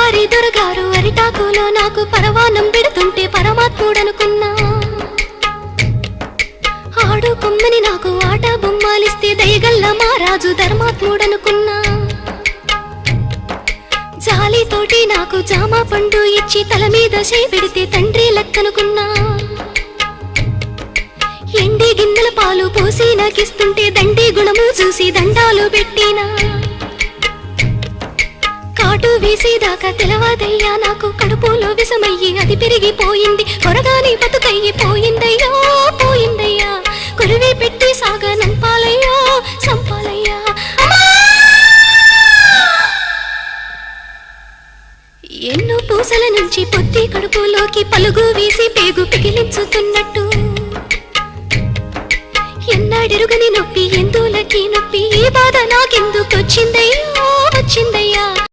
పరారి దొరగారు అరిటాకులో నాకు పరవానం పెడుతుంటే పరమాత్ముడనుకున్నా. ఆడుకొమ్మని నాకు ఆట బొమ్మాలిస్తే దయగల్ల మా రాజు ధర్మాత్ముడనుకున్నా. జాలితోటి నాకు జామా పండు ఇచ్చి తల మీద చేయి పెడితే తండ్రి లెక్కనుకున్నా. ఎండి గిన్నెల పాలు పోసి నాకిస్తుంటే దండి గుణము చూసి దండాలు పెట్టినా. కాటు వేసేదాకా తెలవాదయ్యా నాకు కడుపులో విషమయ్యి అది పెరిగిపోయింది. కొరగాని బతుకయ్యి పోయిందయ్యో పోయిందయ్యా. కొరివి పెట్టి సాగ నంపాలయ్యో సంపాలయ్యా. ఎన్నో పూసల నుంచి పొత్తి కడుపులోకి పలుగు వేసి పేగు పిగిలించుతున్నట్టు. ఎన్నాడెరుగని నొప్పి ఎందులకి నొప్పి ఈ బాధ నాకెందుకొచ్చిందయ్యో